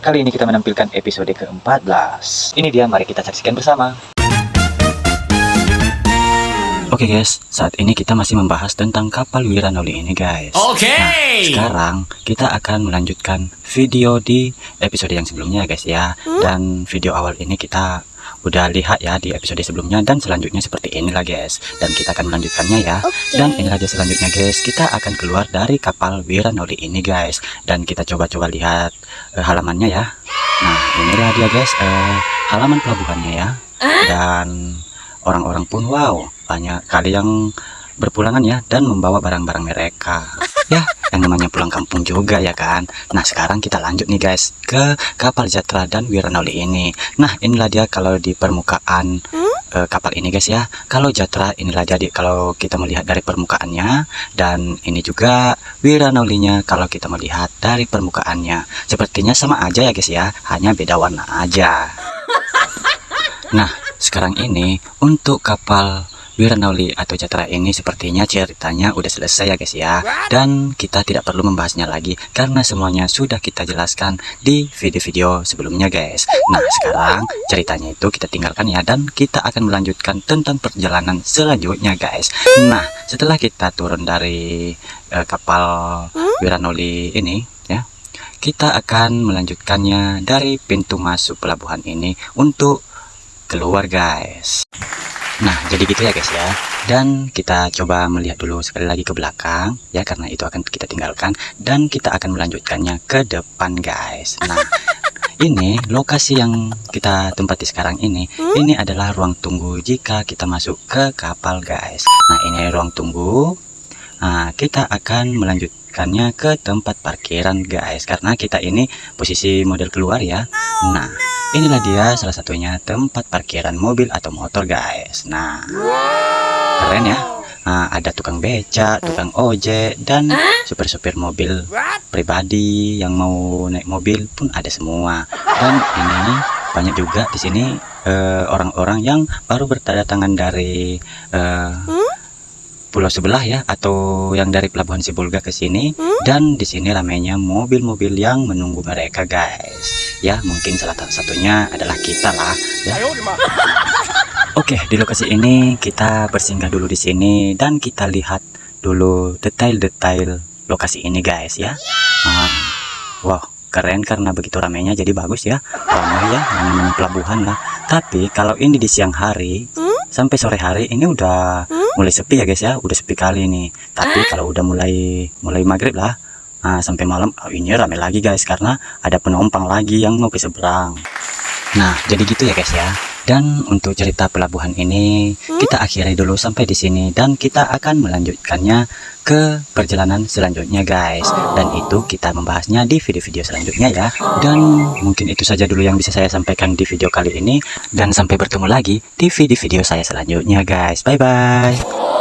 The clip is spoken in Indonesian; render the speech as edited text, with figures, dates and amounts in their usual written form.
Kali ini kita menampilkan episode ke-14. Ini dia, mari kita saksikan bersama. Oke guys, saat ini kita masih membahas tentang kapal Wiranoli ini guys. Nah, sekarang kita akan melanjutkan video di episode yang sebelumnya guys ya. Dan video awal ini kita udah lihat ya di episode sebelumnya, dan selanjutnya seperti inilah guys. Dan kita akan melanjutkannya ya. Dan inilah dia selanjutnya guys, kita akan keluar dari kapal Wiranoli ini guys. Dan kita coba-coba lihat halamannya ya. Nah, inilah dia guys, halaman pelabuhannya ya. Dan orang-orang pun wow, banyak kali yang berpulangan ya, dan membawa barang-barang mereka ya, yang namanya pulang kampung juga ya kan. Nah, sekarang kita lanjut nih guys ke kapal Jatra dan Wiranoli ini. Nah, inilah dia kalau di permukaan kapal ini guys ya. Kalau Jatra inilah jadi kalau kita melihat dari permukaannya, dan ini juga Wiranolinya kalau kita melihat dari permukaannya. Sepertinya sama aja ya guys ya, hanya beda warna aja. Nah, sekarang ini untuk kapal Wiranoli atau Jatra ini sepertinya ceritanya udah selesai ya guys ya. Dan kita tidak perlu membahasnya lagi karena semuanya sudah kita jelaskan di video-video sebelumnya guys. Nah, sekarang ceritanya itu kita tinggalkan ya, dan kita akan melanjutkan tentang perjalanan selanjutnya guys. Nah, setelah kita turun dari kapal Wiranoli ini ya, kita akan melanjutkannya dari pintu masuk pelabuhan ini untuk keluar guys. Nah, jadi gitu ya guys ya. Dan kita coba melihat dulu sekali lagi ke belakang ya, karena itu akan kita tinggalkan, dan kita akan melanjutkannya ke depan guys. Nah, ini lokasi yang kita tempati sekarang ini adalah ruang tunggu jika kita masuk ke kapal guys. Nah, ini ruang tunggu. Nah, kita akan melanjutkannya ke tempat parkiran guys, karena kita ini posisi model keluar ya. Nah, inilah dia salah satunya tempat parkiran mobil atau motor guys. Nah, keren ya. Nah, ada tukang beca, tukang ojek, dan supir-supir mobil pribadi yang mau naik mobil pun ada semua. Dan ini banyak juga di sini orang-orang yang baru berdatangan dari pulau sebelah ya, atau yang dari pelabuhan Sibolga ke sini. Dan di sini ramainya mobil-mobil yang menunggu mereka guys. Ya, mungkin salah satunya adalah kita lah ya. Oke, di lokasi ini kita bersinggah dulu di sini, dan kita lihat dulu detail-detail lokasi ini guys ya. Wow, keren karena begitu ramainya, jadi bagus ya. Ramai ya, namanya pelabuhan lah. Tapi kalau ini di siang hari sampai sore hari ini udah mulai sepi ya guys ya, udah sepi kali ini. Tapi kalau udah mulai maghrib lah, sampai malam ini ramai lagi guys, karena ada penumpang lagi yang mau ke seberang. Nah, jadi gitu ya guys ya. Dan untuk cerita pelabuhan ini kita akhiri dulu sampai di sini, dan kita akan melanjutkannya ke perjalanan selanjutnya guys. Dan itu kita membahasnya di video-video selanjutnya ya. Dan mungkin itu saja dulu yang bisa saya sampaikan di video kali ini, dan sampai bertemu lagi di video-video saya selanjutnya guys. Bye bye.